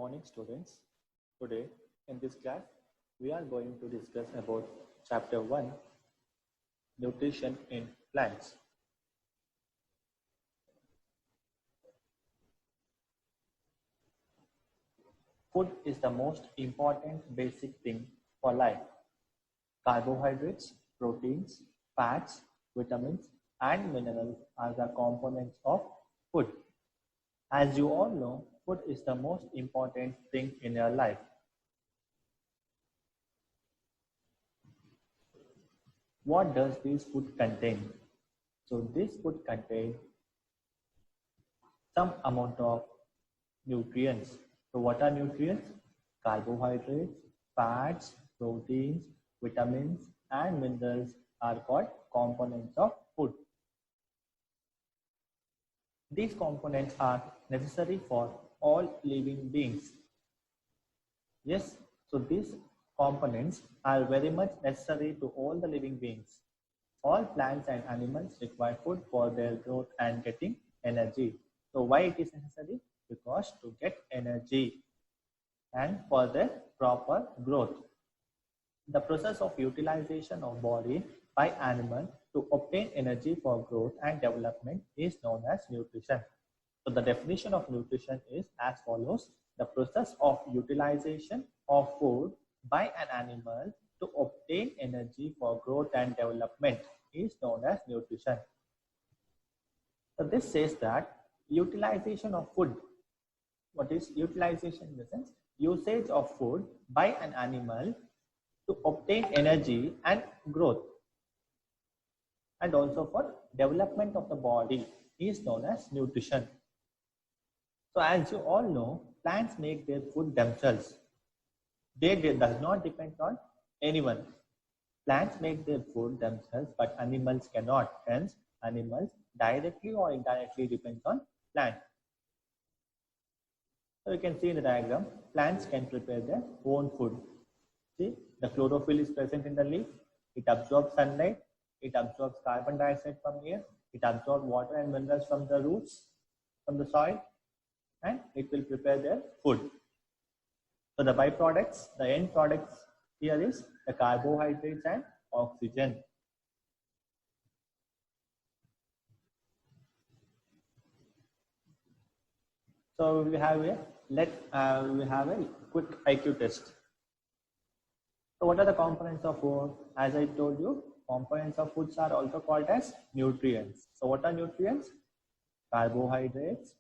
morning, students. Today in this class we are going to discuss about chapter 1, nutrition in plants. Food is the most important basic thing for life. Carbohydrates, proteins, fats, vitamins and minerals are the components of food. As you all know, food is the most important thing in your life. What does this food contain? So this food contains some amount of nutrients. So what are nutrients? Carbohydrates, fats, proteins, vitamins and minerals are called components of food. These components are necessary for all living beings. Yes, so these components are very much necessary to all the living beings. All plants and animals require food for their growth and getting energy. So why it is necessary? Because to get energy and for their proper growth. The process of utilization of body by animal to obtain energy for growth and development is known as nutrition. So the definition of nutrition is as follows. The process of utilization of food by an animal to obtain energy for growth and development is known as nutrition. So this says that utilization of food. What is utilization in the sense? Usage of food by an animal to obtain energy and growth and also for development of the body is known as nutrition. So as you all know, plants make their food themselves. They does not depend on anyone. Plants make their food themselves, but animals cannot. Hence, animals directly or indirectly depend on plants. So you can see in the diagram, plants can prepare their own food. See, the chlorophyll is present in the leaf. It absorbs sunlight. It absorbs carbon dioxide from air. It absorbs water and minerals from the roots, from the soil, and it will prepare their food. So the byproducts, the end products here is the carbohydrates and oxygen. So we have a quick IQ test. So what are the components of food? As I told you, components of foods are also called as nutrients. So what are nutrients? Carbohydrates,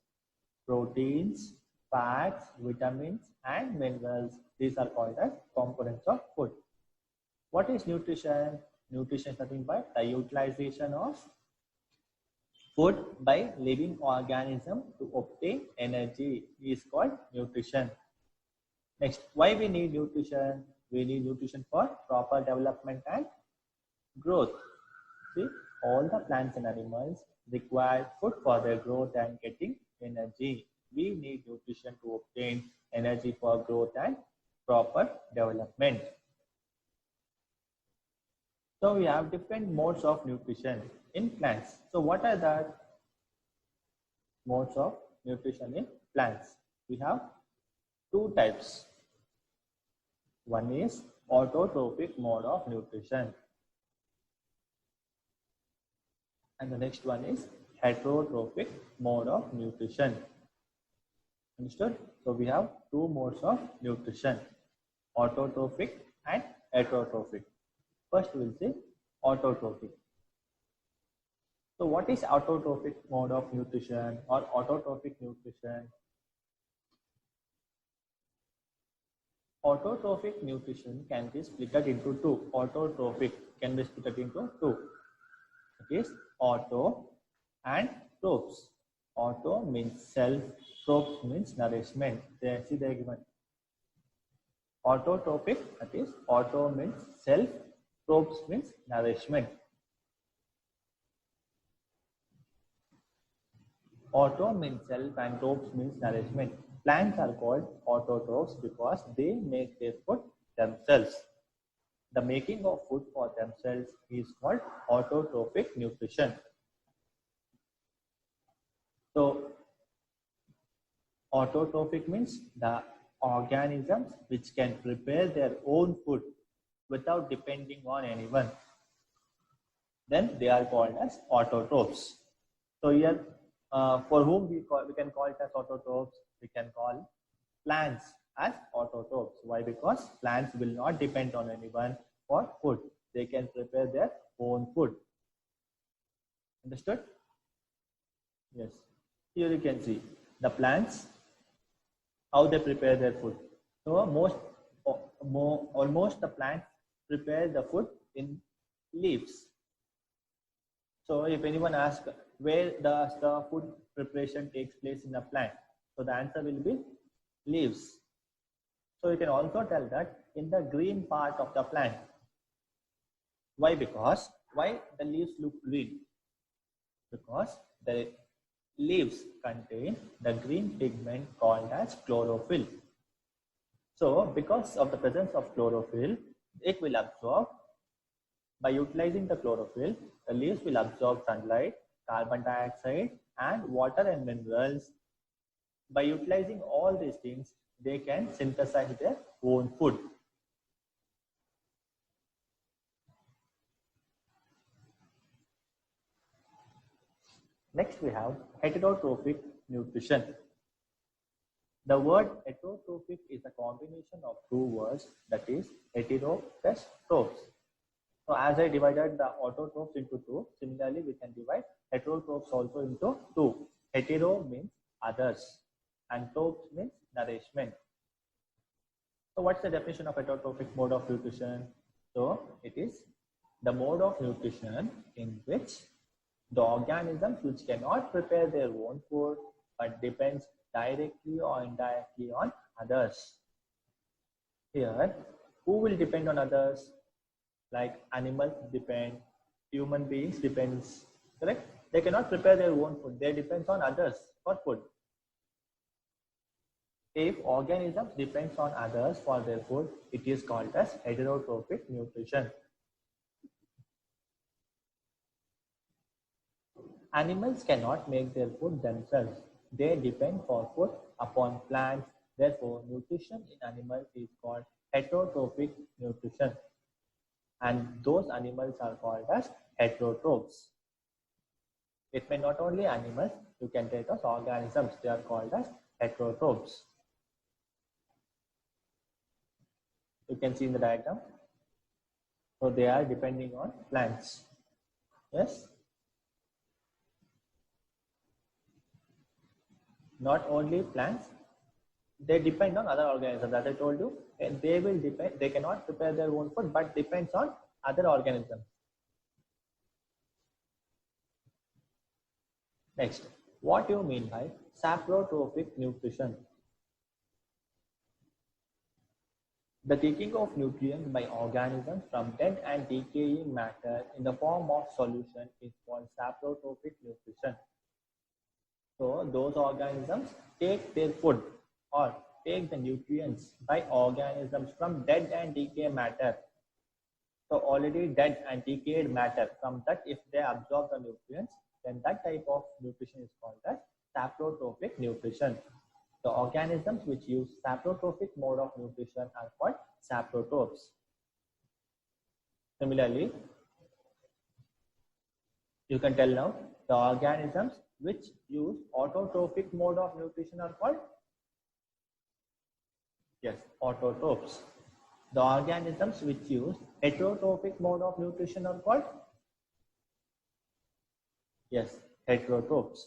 proteins, fats, vitamins and minerals. These are called as components of food. What is nutrition? Nutrition is nothing but the utilization of food by living organism to obtain energy is called nutrition. Next, why we need nutrition? We need nutrition for proper development and growth. See, all the plants and animals require food for their growth and getting energy. We need nutrition to obtain energy for growth and proper development. So we have different modes of nutrition in plants. So what are the modes of nutrition in plants? We have two types. One is autotrophic mode of nutrition. And the next one is heterotrophic mode of nutrition. Understood? So we have two modes of nutrition, autotrophic and heterotrophic. First we will see autotrophic. So what is autotrophic mode of nutrition or autotrophic nutrition? Autotrophic nutrition can be split into two. Autotrophic can be split into two. It is auto and tropes. Auto means self, tropes means nourishment. They see the given. Autotrophic, that is auto means self, tropes means nourishment. Auto means self and tropes means nourishment. Plants are called autotrophs because they make their food themselves. The making of food for themselves is called autotrophic nutrition. So autotrophic means the organisms which can prepare their own food without depending on anyone. Then they are called as autotrophs. So here, for whom we can call it as autotrophs, we can call plants as autotrophs. Why? Because plants will not depend on anyone for food. They can prepare their own food. Understood? Yes. Here you can see the plants, how they prepare their food. So almost the plants prepare the food in leaves. So if anyone asks where does the food preparation takes place in a plant, so the answer will be leaves. So you can also tell that in the green part of the plant. Why? Because why the leaves look green? Because the leaves contain the green pigment called as chlorophyll. So because of the presence of chlorophyll, it will absorb. By utilizing the chlorophyll, the leaves will absorb sunlight, carbon dioxide, and water and minerals. By utilizing all these things, they can synthesize their own food. Next, we have heterotrophic nutrition. The word heterotrophic is a combination of two words, that is hetero plus trophs. So as I divided the autotrophs into two, similarly we can divide heterotrophs also into two. Hetero means others and trophs means nourishment. So what's the definition of heterotrophic mode of nutrition? So it is the mode of nutrition in which the organisms which cannot prepare their own food but depends directly or indirectly on others. Here, who will depend on others? Like animals depend, human beings depends, correct? They cannot prepare their own food. They depend on others for food. If organisms depends on others for their food, it is called as heterotrophic nutrition. Animals cannot make their food themselves. They depend for food upon plants. Therefore, nutrition in animals is called heterotrophic nutrition. And those animals are called as heterotrophs. It may not only animals, you can take as organisms, they are called as heterotrophs. You can see in the diagram. So they are depending on plants. Yes. Not only plants, they depend on other organisms. As I told you, they will depend, they cannot prepare their own food, but depends on other organisms. Next, what do you mean by saprotrophic nutrition? The taking of nutrients by organisms from dead and decaying matter in the form of solution is called saprotrophic nutrition. So those organisms take their food or take the nutrients by organisms from dead and decayed matter. So already dead and decayed matter, from that if they absorb the nutrients, then that type of nutrition is called as saprotrophic nutrition. The organisms which use saprotrophic mode of nutrition are called saprotrophs. Similarly, you can tell now the organisms which use autotrophic mode of nutrition are called, yes, autotrophs. The organisms which use heterotrophic mode of nutrition are called, yes, heterotrophs.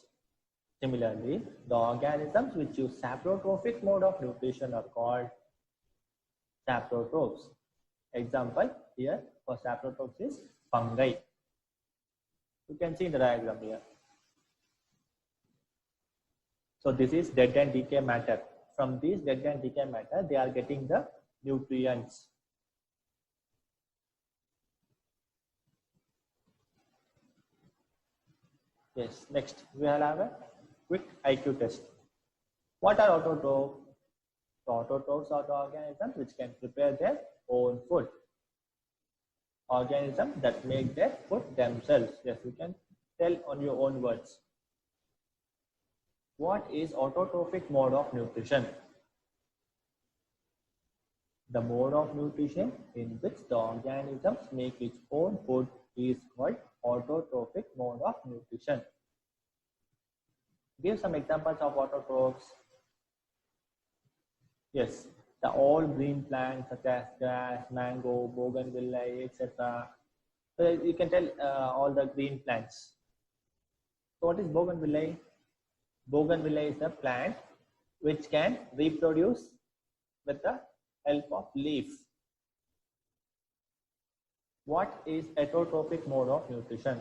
Similarly, the organisms which use saprotrophic mode of nutrition are called saprotrophs. Example here for saprotrophs is fungi. You can see in the diagram here. So this is dead and decay matter. From these dead and decay matter, they are getting the nutrients. Yes, next we will have a quick IQ test. What are autotrophs? The autotrophs are the organisms which can prepare their own food. Organisms that make their food themselves. Yes, you can tell on your own words. What is autotrophic mode of nutrition? The mode of nutrition in which the organisms make its own food is called autotrophic mode of nutrition. Give some examples of autotrophs. Yes, the all green plants such as grass, mango, bougainvillea, etc. So you can tell all the green plants. So what is bougainvillea? Bougainvillea is a plant which can reproduce with the help of leaf. What is heterotrophic mode of nutrition?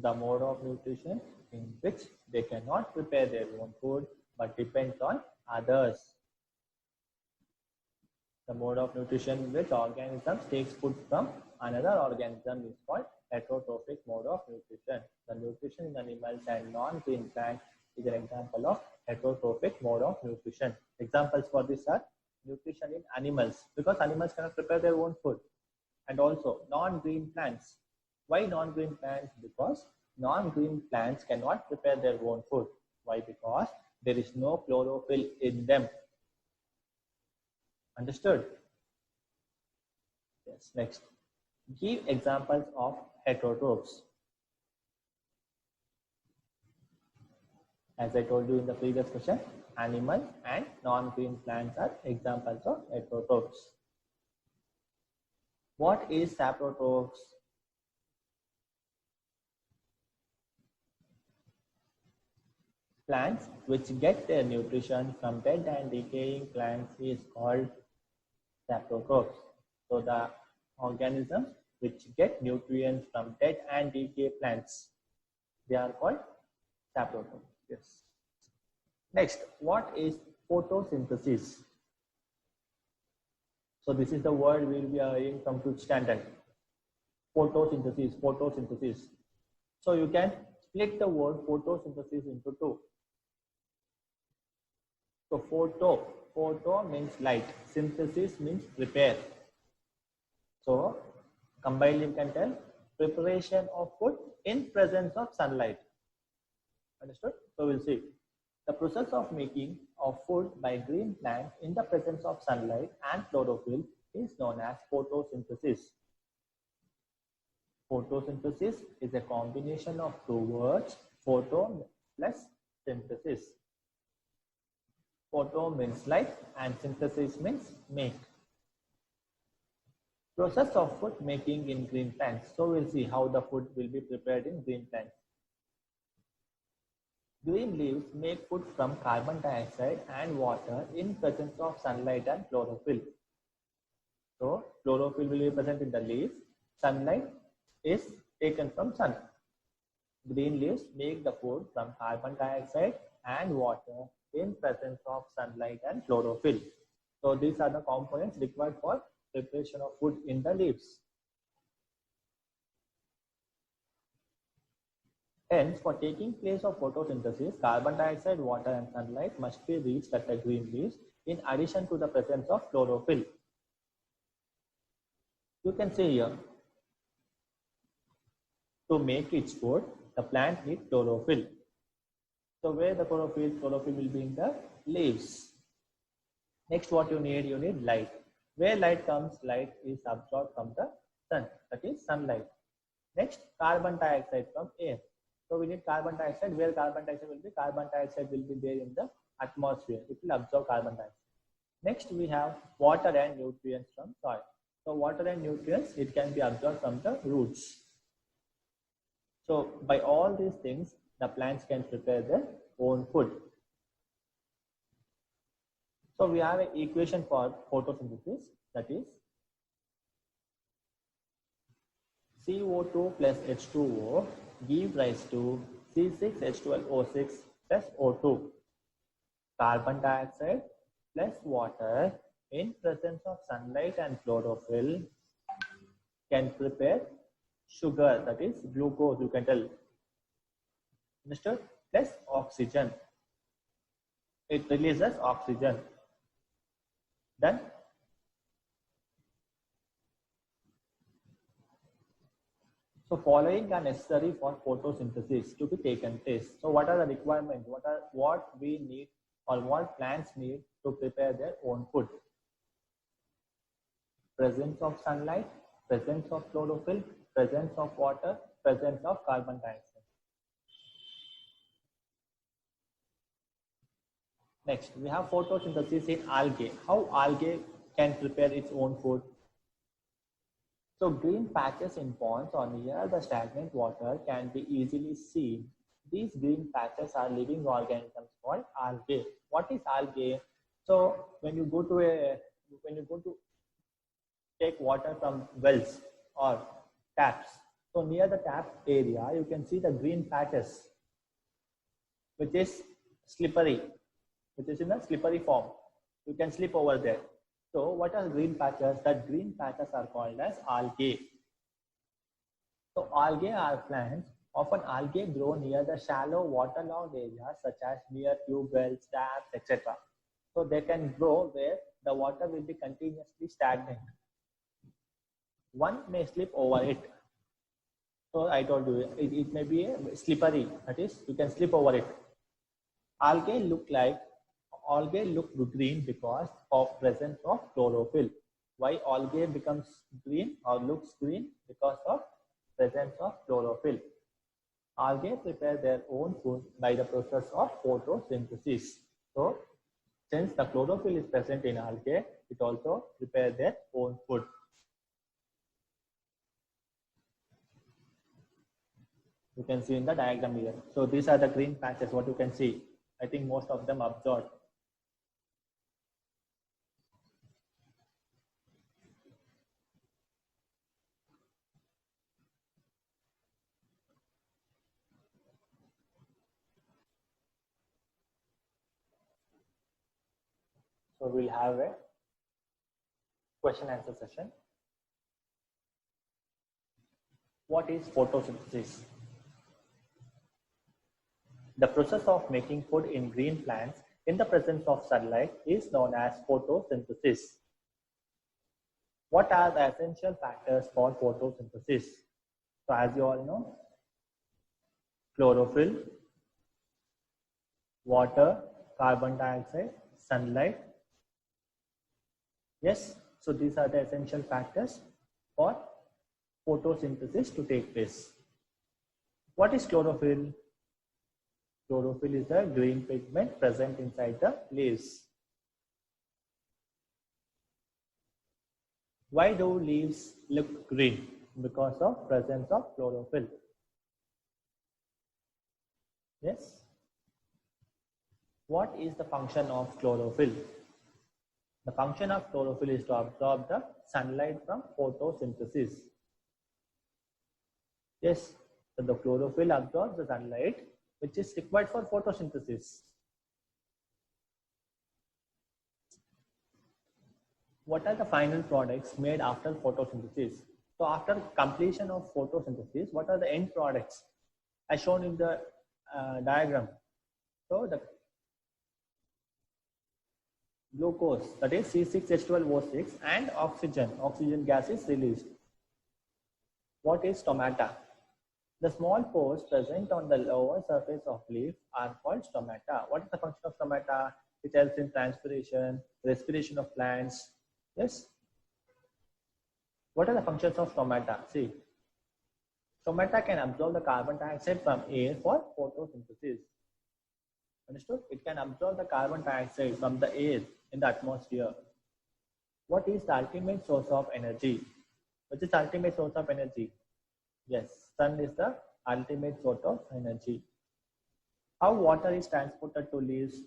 The mode of nutrition in which they cannot prepare their own food but depends on others. The mode of nutrition in which organisms takes food from another organism is called heterotrophic mode of nutrition. The nutrition in animals and non-green plants is an example of heterotrophic mode of nutrition. Examples for this are nutrition in animals, because animals cannot prepare their own food, and also non-green plants. Why non-green plants? Because non-green plants cannot prepare their own food. Why? Because there is no chlorophyll in them. Understood? Yes. Next, give examples of heterotrophs. As I told you in the previous question, animals and non-green plants are examples of heterotrophs. What is saprotrophs? Plants which get their nutrition from dead and decaying plants is called saprotrophs. So the organisms which get nutrients from dead and decayed plants, they are called saprotrophs. Yes. Next, what is photosynthesis? So this is the word we will be hearing from 5th standard. Photosynthesis, photosynthesis. So you can split the word photosynthesis into two. So photo means light, synthesis means prepare. So combined you can tell preparation of food in presence of sunlight. Understood? So we'll see. The process of making of food by green plants in the presence of sunlight and chlorophyll is known as photosynthesis. Photosynthesis is a combination of two words, photo plus synthesis. Photo means light and synthesis means make. Process of food making in green plants. So we'll see how the food will be prepared in green plants. Green leaves make food from carbon dioxide and water in presence of sunlight and chlorophyll. So chlorophyll will be present in the leaves. Sunlight is taken from sun. Green leaves make the food from carbon dioxide and water in presence of sunlight and chlorophyll. So these are the components required for preparation of food in the leaves. Hence, for taking place of photosynthesis, carbon dioxide, water and sunlight must be reached at the green leaves in addition to the presence of chlorophyll. You can see here, to make its food, the plant needs chlorophyll. So where the chlorophyll will be in the leaves. Next, what you need light. Where light comes, light is absorbed from the sun, that is sunlight. Next, carbon dioxide from air. So we need carbon dioxide. Where carbon dioxide will be? Carbon dioxide will be there in the atmosphere. It will absorb carbon dioxide. Next, we have water and nutrients from soil. So water and nutrients, it can be absorbed from the roots. So by all these things, the plants can prepare their own food. So we have an equation for photosynthesis, that is CO2 plus H2O give rise to C6H12O6 plus O2. Carbon dioxide plus water in presence of sunlight and chlorophyll can prepare sugar, that is glucose, you can tell. Understood? Plus oxygen. It releases oxygen. Done? So following are necessary for photosynthesis to be taken place. So what are the requirements? What we need or what plants need to prepare their own food? presence of sunlight, presence of chlorophyll, presence of water, presence of carbon dioxide. Next, we have photosynthesis in algae. How algae can prepare its own food. So green patches in ponds or near the stagnant water can be easily seen. These green patches are living organisms called algae. What is algae? So when you go to take water from wells or taps, so near the tap area, you can see the green patches, which is slippery, which is in a slippery form. You can slip over there. So what are green patches? That green patches are called as algae. So algae are plants. Often algae grow near the shallow waterlogged areas such as near tube wells, taps, etc. So they can grow where the water will be continuously stagnant. One may slip over it. So I told you, it may be slippery. That is, you can slip over it. Algae look green because of presence of chlorophyll. Why algae becomes green or looks green? Because of presence of chlorophyll. Algae prepare their own food by the process of photosynthesis. So since the chlorophyll is present in algae, it also prepare their own food. You can see in the diagram here. So these are the green patches, what you can see. I think most of them absorbed. So we'll have a question answer session. What is photosynthesis? The process of making food in green plants in the presence of sunlight is known as photosynthesis. What are the essential factors for photosynthesis? So as you all know, chlorophyll, water, carbon dioxide, sunlight. Yes, so these are the essential factors for photosynthesis to take place. What is chlorophyll? Chlorophyll is the green pigment present inside the leaves. Why do leaves look green? Because of presence of chlorophyll. Yes. What is the function of chlorophyll? The function of chlorophyll is to absorb the sunlight from photosynthesis. Yes, so the chlorophyll absorbs the sunlight which is required for photosynthesis. What are the final products made after photosynthesis? So after completion of photosynthesis, what are the end products as shown in the diagram? So the glucose, that is C6H12O6, and oxygen gas is released. What is stomata? The small pores present on the lower surface of leaf are called stomata. What is the function of stomata? It helps in transpiration, respiration of plants. Yes. What are the functions of stomata? See, stomata can absorb the carbon dioxide from air for photosynthesis. Understood? It can absorb the carbon dioxide from the air in the atmosphere. What is the ultimate source of energy? Which is the ultimate source of energy? Yes, sun is the ultimate source of energy. How water is transported to leaves?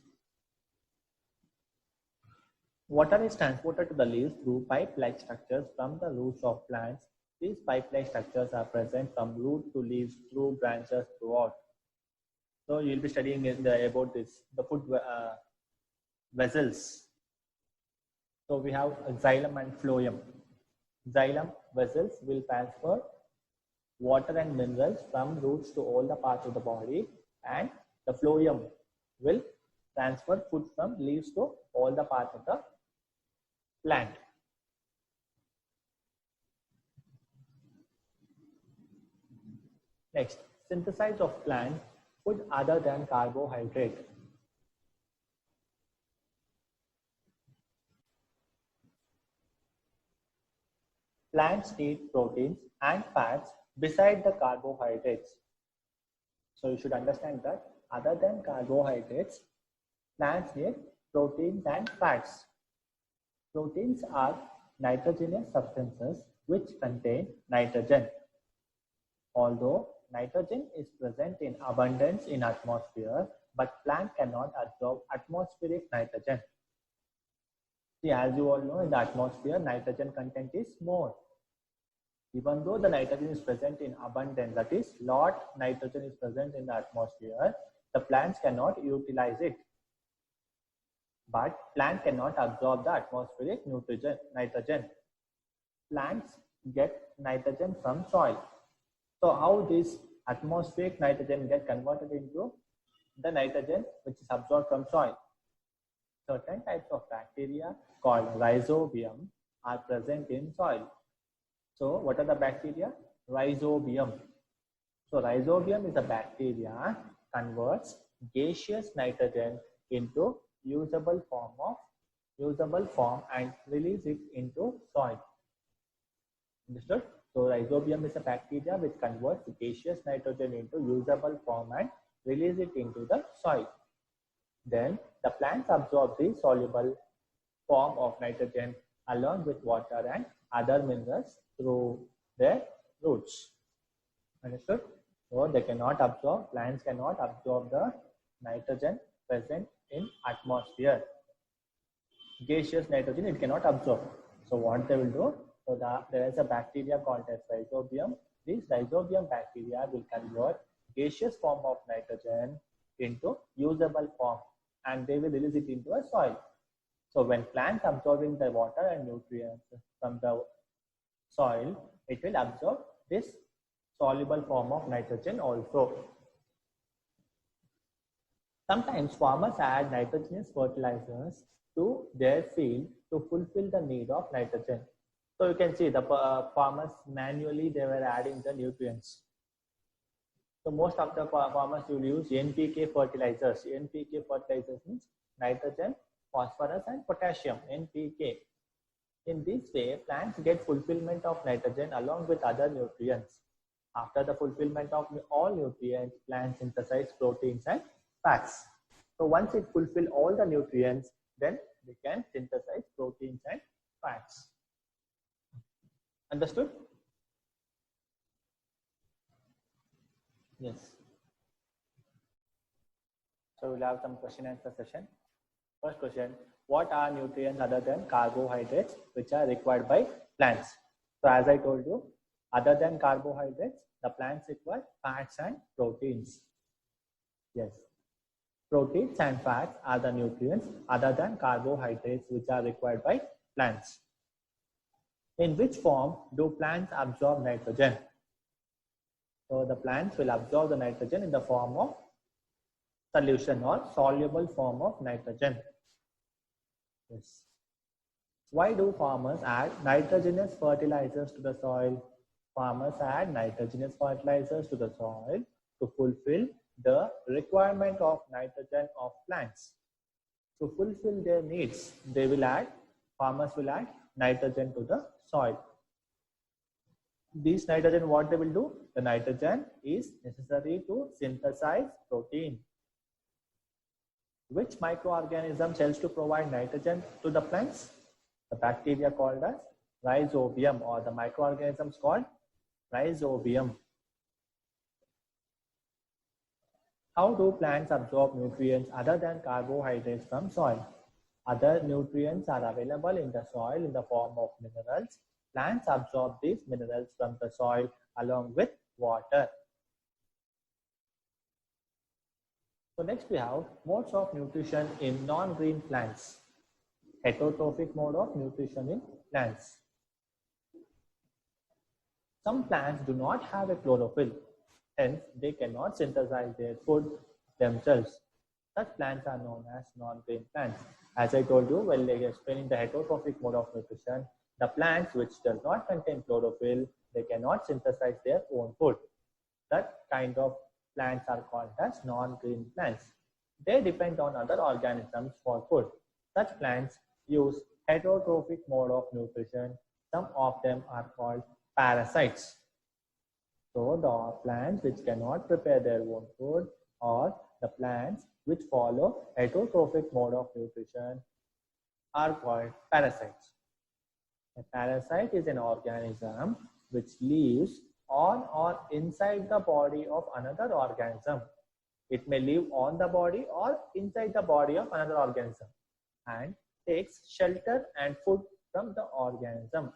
Water is transported to the leaves through pipe-like structures from the roots of plants. These pipe-like structures are present from root to leaves through branches throughout. So you'll be studying about this, the food vessels. So we have xylem and phloem. Xylem vessels will transfer water and minerals from roots to all the parts of the body, and the phloem will transfer food from leaves to all the parts of the plant. Next, synthesis of plant food other than carbohydrate. Plants need proteins and fats beside the carbohydrates. So you should understand that other than carbohydrates, plants need proteins and fats. Proteins are nitrogenous substances which contain nitrogen. Although nitrogen is present in abundance in atmosphere, but plant cannot absorb atmospheric nitrogen. See, as you all know, in the atmosphere, nitrogen content is more. Even though the nitrogen is present in abundance, that is, lot nitrogen is present in the atmosphere, the plants cannot utilize it. But plant cannot absorb the atmospheric nitrogen. Plants get nitrogen from soil. So how this atmospheric nitrogen get converted into the nitrogen which is absorbed from soil? Certain types of bacteria called rhizobium are present in soil. So what are the bacteria? Rhizobium. So rhizobium is a bacteria converts gaseous nitrogen into usable form and release it into soil. Understood? So rhizobium is a bacteria which converts gaseous nitrogen into usable form and release it into the soil. Then the plants absorb the soluble form of nitrogen along with water and other minerals through their roots. Understood? So they cannot absorb, plants cannot absorb the nitrogen present in atmosphere. Gaseous nitrogen it cannot absorb. So what they will do? So there is a bacteria called as rhizobium. This rhizobium bacteria will convert gaseous form of nitrogen into usable form and they will release it into a soil. So when plants absorbing the water and nutrients from the soil, it will absorb this soluble form of nitrogen also. Sometimes farmers add nitrogenous fertilizers to their field to fulfill the need of nitrogen. So you can see the farmers manually they were adding the nutrients. So most of the farmers will use NPK fertilizers. NPK fertilizers means nitrogen, phosphorus and potassium, NPK. In this way, plants get fulfillment of nitrogen along with other nutrients. After the fulfillment of all nutrients, plants synthesize proteins and fats. So once it fulfills all the nutrients, then they can synthesize proteins and fats. Understood? Yes. So we'll have some question answer session. First question, what are nutrients other than carbohydrates which are required by plants? So as I told you, other than carbohydrates, the plants require fats and proteins. Yes. Proteins and fats are the nutrients other than carbohydrates which are required by plants. In which form do plants absorb nitrogen? So the plants will absorb the nitrogen in the form of solution or soluble form of nitrogen. Yes. Why do farmers add nitrogenous fertilizers to the soil? Farmers add nitrogenous fertilizers to the soil to fulfill the requirement of nitrogen of plants. To fulfill their needs, farmers will add nitrogen to the soil. This nitrogen, what they will do? The nitrogen is necessary to synthesize protein. Which microorganism helps to provide nitrogen to the plants? The bacteria called as rhizobium, or the microorganisms called rhizobium. How do plants absorb nutrients other than carbohydrates from soil? Other nutrients are available in the soil in the form of minerals. Plants absorb these minerals from the soil along with water. So next we have modes of nutrition in non-green plants. Heterotrophic mode of nutrition in plants. Some plants do not have a chlorophyll, hence they cannot synthesize their food themselves. Such plants are known as non-green plants. As I told you while explaining the heterotrophic mode of nutrition, the plants which does not contain chlorophyll, they cannot synthesize their own food. That kind of plants are called as non-green plants. They depend on other organisms for food. Such plants use heterotrophic mode of nutrition Some of them are called parasites. So the plants which cannot prepare their own food, or the plants which follow heterotrophic mode of nutrition, are called parasites. A parasite is an organism which lives on or inside the body of another organism. It may live on the body or inside the body of another organism and takes shelter and food from the organism.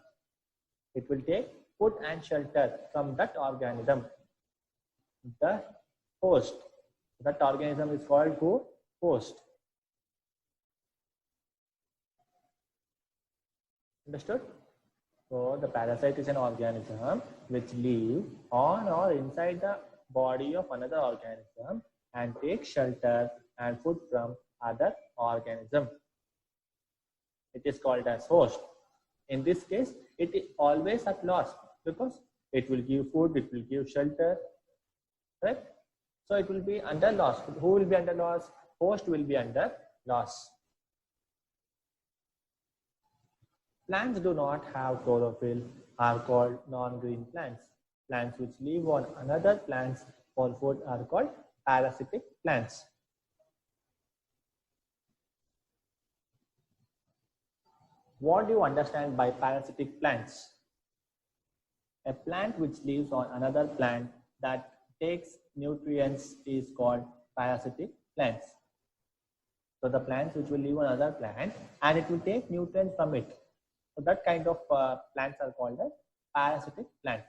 It will take food and shelter from that organism, the host. That organism is called who? Host. Understood? So the parasite is an organism which lives on or inside the body of another organism and takes shelter and food from other organism. It is called as host. In this case, it is always at loss because it will give food, it will give shelter, correct? So it will be under loss. Who will be under loss? Host will be under loss. Plants do not have chlorophyll are called non-green plants. Plants which live on another plants for food are called parasitic plants. What do you understand by parasitic plants? A plant which lives on another plant that takes nutrients is called parasitic plants. So the plants which will live on another plant and it will take nutrients from it. So that kind of plants are called as parasitic plant.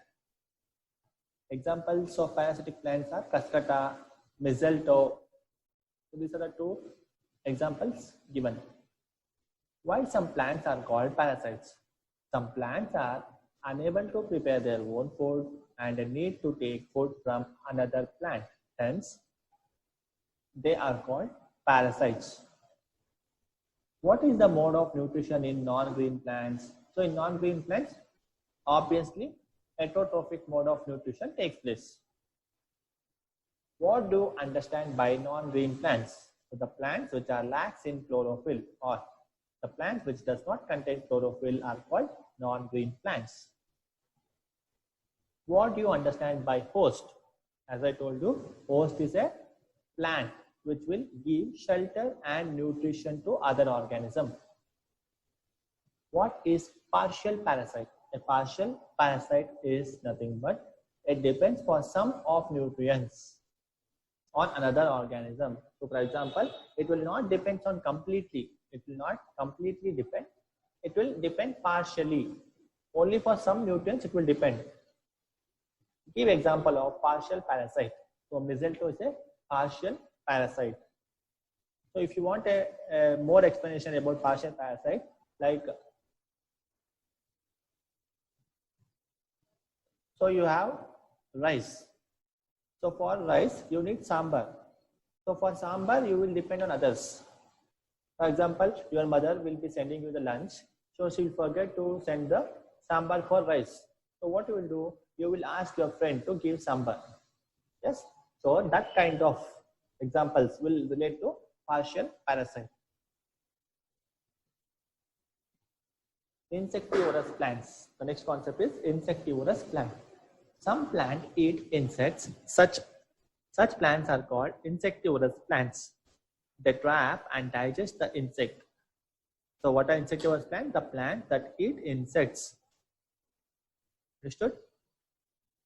Examples of parasitic plants are Cuscuta, Mistletoe. So these are the two examples given. Why some plants are called parasites? Some plants are unable to prepare their own food and need to take food from another plant. Hence, they are called parasites. What is the mode of nutrition in non-green plants? So in non-green plants, obviously, heterotrophic mode of nutrition takes place. What do you understand by non-green plants? So the plants which are lax in chlorophyll, or the plants which does not contain chlorophyll, are called non-green plants. What do you understand by host? As I told you, host is a plant which will give shelter and nutrition to other organisms. What is partial parasite? A partial parasite is nothing but it depends for some of nutrients on another organism. So for example, it will not depend on completely. It will not completely depend. It will depend partially. Only for some nutrients it will depend. Give example of partial parasite. So mistletoe is a partial parasite. So if you want a more explanation about partial parasite, like, so you have rice. So for rice, you need sambar. So for sambar, you will depend on others. For example, your mother will be sending you the lunch. So she will forget to send the sambar for rice. So what you will do? You will ask your friend to give sambar. Yes. So that kind of examples will relate to partial parasite. Insectivorous plants. The next concept is insectivorous plant. Some plants eat insects. Such plants are called insectivorous plants. They trap and digest the insect. So what are insectivorous plants? The plants that eat insects. Understood?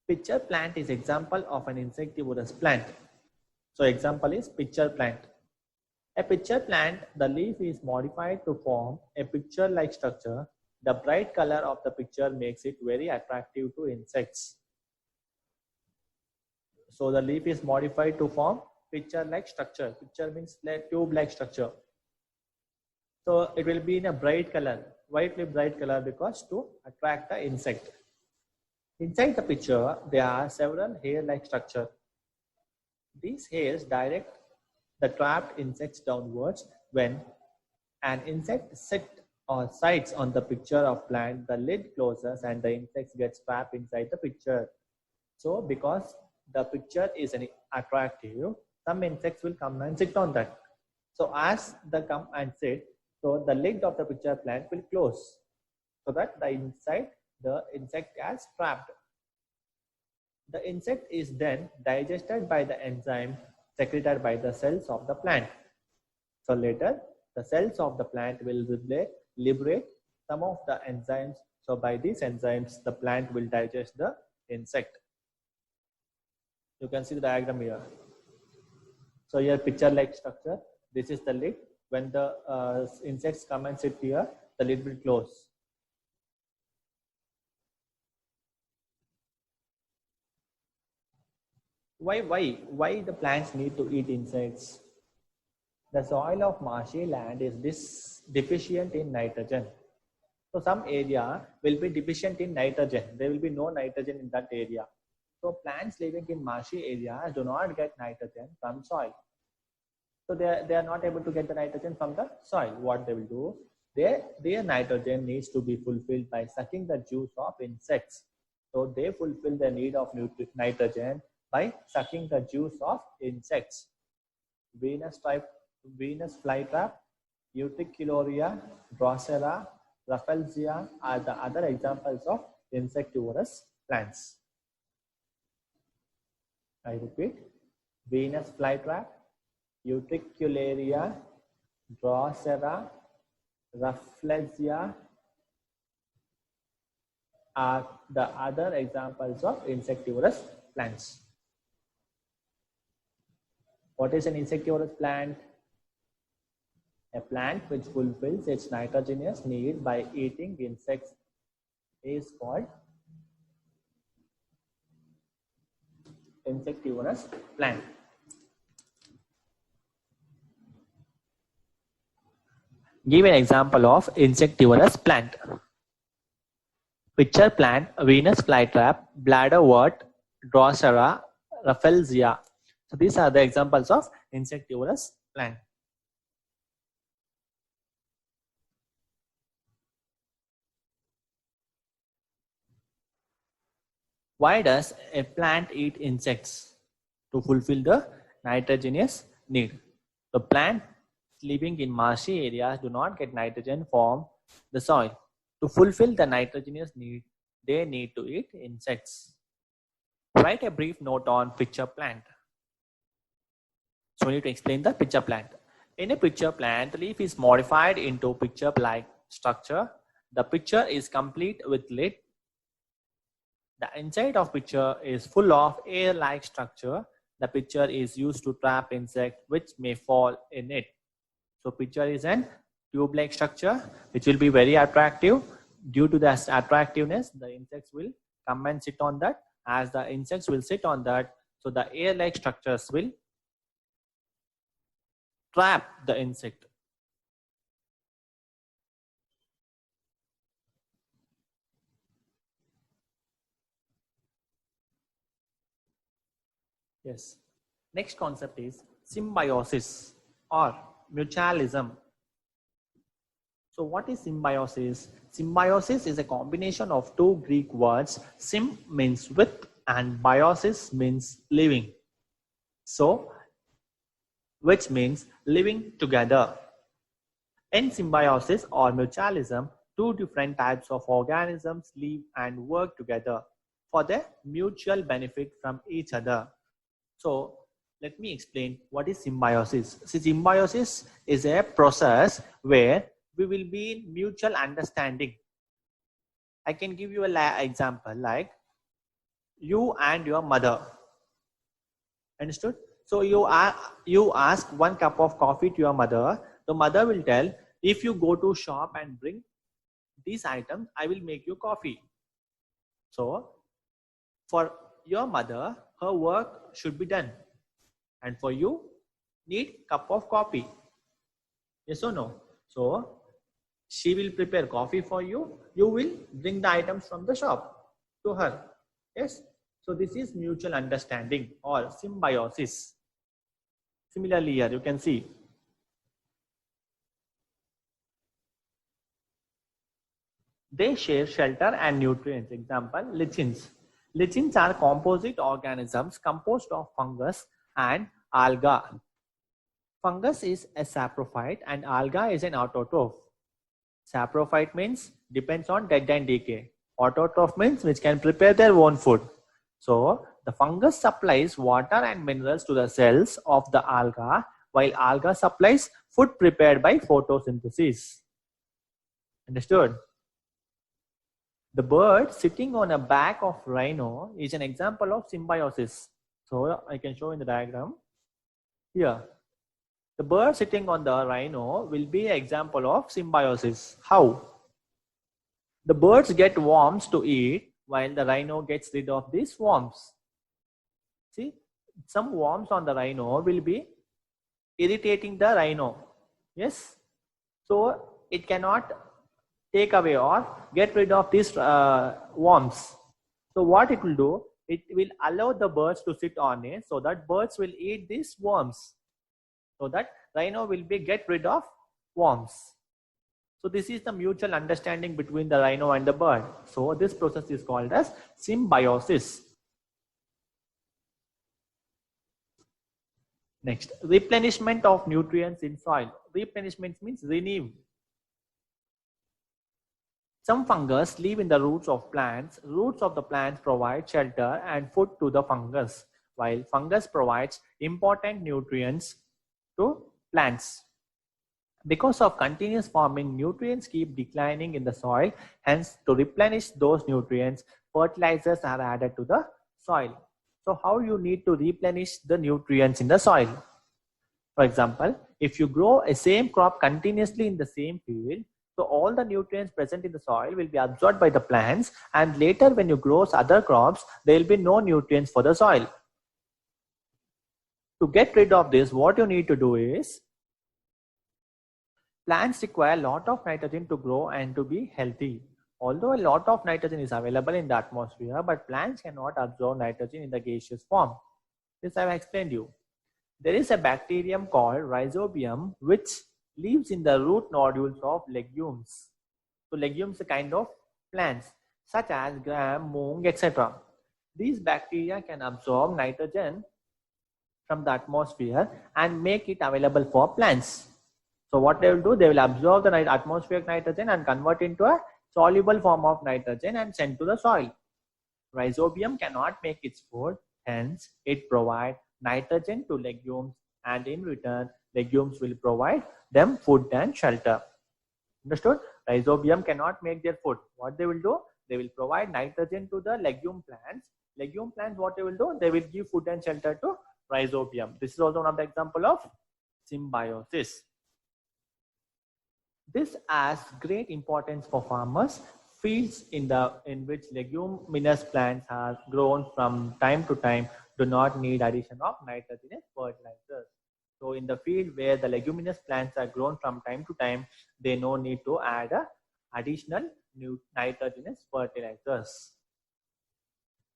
Pitcher plant is example of an insectivorous plant. So example is pitcher plant. A pitcher plant, the leaf is modified to form a pitcher-like structure. The bright color of the pitcher makes it very attractive to insects. So the leaf is modified to form pitcher-like structure. Pitcher means like tube-like structure. So it will be in a bright color. Why it will be bright color? Because to attract the insect. Inside the pitcher, there are several hair-like structures. These hairs direct the trapped insects downwards. When an insect sits or sites on the pitcher of plant, the lid closes and the insects get trapped inside the pitcher. So because the pitcher is attractive, some insects will come and sit on that. So as they come and sit, so the lid of the pitcher plant will close. so that the inside the insect gets trapped. The insect is then digested by the enzyme secreted by the cells of the plant. So later, the cells of the plant will liberate some of the enzymes. So by these enzymes, the plant will digest the insect. You can see the diagram here. So here picture-like structure. This is the lid. When the insects come and sit here, the lid will close. Why the plants need to eat insects? The soil of marshy land is deficient in nitrogen. So some area will be deficient in nitrogen. There will be no nitrogen in that area. So plants living in marshy areas do not get nitrogen from soil. So they are not able to get the nitrogen from the soil. What they will do? Their nitrogen needs to be fulfilled by sucking the juice of insects. So they fulfill the need of nitrogen by sucking the juice of insects. Venus flytrap, Utricularia, Drosera, Rafflesia are the other examples of insectivorous plants. I repeat, Venus flytrap, Utricularia, Drosera, Rafflesia are the other examples of insectivorous plants. What is an insectivorous plant? A plant which fulfills its nitrogenous need by eating insects is called insectivorous plant. Give an example of insectivorous plant. Picture plant, Venus flytrap, bladderwort, Drosera, Rafflesia. So these are the examples of insectivorous plant. Why does a plant eat insects? To fulfill the nitrogenous need. The plant living in marshy areas do not get nitrogen from the soil. To fulfill the nitrogenous need, they need to eat insects. Write a brief note on pitcher plant. So we need to explain the pitcher plant. In a pitcher plant, the leaf is modified into pitcher-like structure. The pitcher is complete with lid. The inside of pitcher is full of air-like structure. The pitcher is used to trap insects which may fall in it. So pitcher is an tube-like structure which will be very attractive. Due to the attractiveness, the insects will come and sit on that. As the insects will sit on that, so the air-like structures will trap the insect. Yes. Next concept is symbiosis or mutualism. So what is symbiosis? Symbiosis is a combination of two Greek words. Sym means with and biosis means living. So which means living together. In symbiosis or mutualism, two different types of organisms live and work together for their mutual benefit from each other. So let me explain what is symbiosis. See, symbiosis is a process where we will be in mutual understanding. I can give you an example like you and your mother. Understood? So you ask 1 cup of coffee to your mother. The mother will tell, if you go to shop and bring these items, I will make you coffee. So for your mother, her work should be done. And for you, need cup of coffee. Yes or no? So she will prepare coffee for you. You will bring the items from the shop to her. Yes. So this is mutual understanding or symbiosis. Similarly here you can see. They share shelter and nutrients. Example, lichens. Lichens are composite organisms composed of fungus and alga. Fungus is a saprophyte and alga is an autotroph. Saprophyte means depends on death and decay. Autotroph means which can prepare their own food. So the fungus supplies water and minerals to the cells of the alga, while alga supplies food prepared by photosynthesis. Understood? The bird sitting on a back of rhino is an example of symbiosis. So I can show in the diagram here. The bird sitting on the rhino will be an example of symbiosis. How? The birds get worms to eat while the rhino gets rid of these worms. See, some worms on the rhino will be irritating the rhino. Yes. So it cannot take away or get rid of these worms. So what it will do, it will allow the birds to sit on it so that birds will eat these worms. So that rhino will be get rid of worms. So this is the mutual understanding between the rhino and the bird. So this process is called as symbiosis. Next, replenishment of nutrients in soil. Replenishment means renew. Some fungus live in the roots of plants. Roots of the plants provide shelter and food to the fungus, while fungus provides important nutrients to plants. Because of continuous farming, nutrients keep declining in the soil. Hence, to replenish those nutrients, fertilizers are added to the soil. So how you need to replenish the nutrients in the soil? For example, if you grow a same crop continuously in the same field, so all the nutrients present in the soil will be absorbed by the plants, and later when you grow other crops, there will be no nutrients for the soil. To get rid of this, what you need to do is, plants require a lot of nitrogen to grow and to be healthy. Although a lot of nitrogen is available in the atmosphere, but plants cannot absorb nitrogen in the gaseous form. This I have explained you. There is a bacterium called Rhizobium which lives in the root nodules of legumes. So legumes are kind of plants such as gram, mung, etc. These bacteria can absorb nitrogen from the atmosphere and make it available for plants. So what they will do, they will absorb the atmospheric nitrogen and convert into a soluble form of nitrogen and send to the soil. Rhizobium cannot make its food, hence it provides nitrogen to legumes, and in return legumes will provide them food and shelter. Understood? Rhizobium cannot make their food. What they will do, they will provide nitrogen to the legume plants. Legume plants, what they will do, they will give food and shelter to Rhizobium. This is also one of the example of symbiosis. This has great importance for farmers. Fields in which leguminous plants are grown from time to time do not need addition of nitrogenous fertilizers. So in the field where the leguminous plants are grown from time to time, they no need to add additional nitrogenous fertilizers.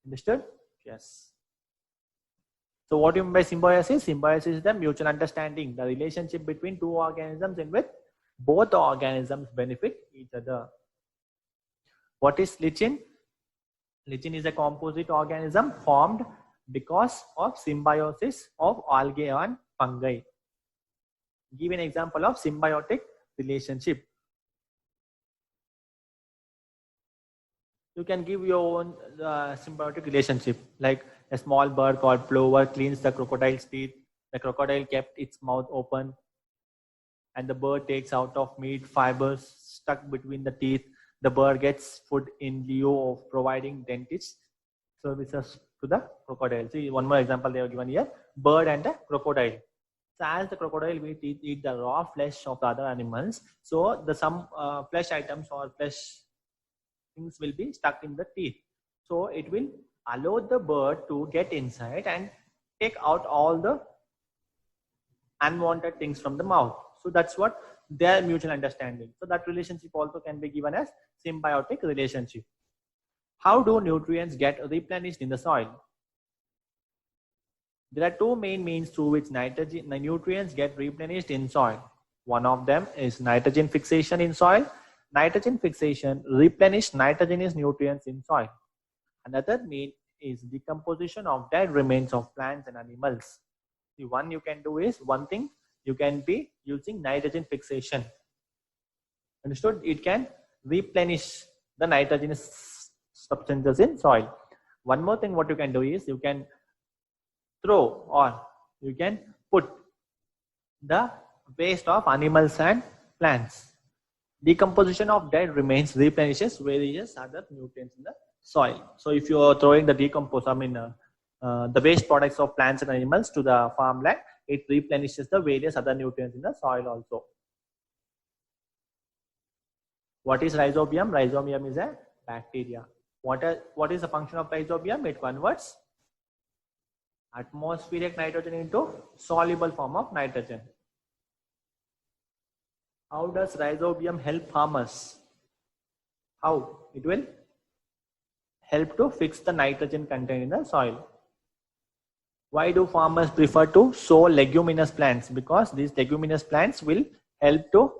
Understood? Yes. So what do you mean by symbiosis? Symbiosis is the mutual understanding, the relationship between two organisms in which both the organisms benefit each other. What is lichen? Lichen is a composite organism formed because of symbiosis of algae and fungi. Give an example of symbiotic relationship. You can give your own symbiotic relationship, like a small bird called plover cleans the crocodile's teeth. The crocodile kept its mouth open, and the bird takes out of meat fibers stuck between the teeth. The bird gets food in lieu of providing dentist services to the crocodile. See, one more example they have given here: bird and the crocodile. So as the crocodile will eat the raw flesh of the other animals, so some flesh items or flesh things will be stuck in the teeth. So it will allow the bird to get inside and take out all the unwanted things from the mouth. So that's what their mutual understanding. So that relationship also can be given as symbiotic relationship. How do nutrients get replenished in the soil? There are two main means through which nutrients get replenished in soil. One of them is nitrogen fixation in soil. Nitrogen fixation replenishes nitrogenous nutrients in soil. Another mean is decomposition of dead remains of plants and animals. The one you can do is, one thing, you can be using nitrogen fixation. Understood? It can replenish the nitrogenous substances in soil. One more thing what you can do is you can throw or you can put the waste of animals and plants. Decomposition of dead remains replenishes various other nutrients in the soil. So if you are throwing the the waste products of plants and animals to the farmland, it replenishes the various other nutrients in the soil also. What is rhizobium? Rhizobium is a bacteria. What is the function of rhizobium? It converts atmospheric nitrogen into soluble form of nitrogen. How does rhizobium help farmers? How? It will help to fix the nitrogen content in the soil. Why do farmers prefer to sow leguminous plants? Because these leguminous plants will help to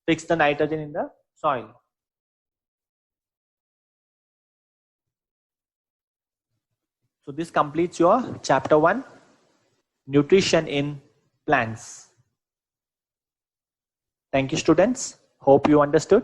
fix the nitrogen in the soil. So this completes your chapter 1, nutrition in plants. Thank you, students. Hope you understood.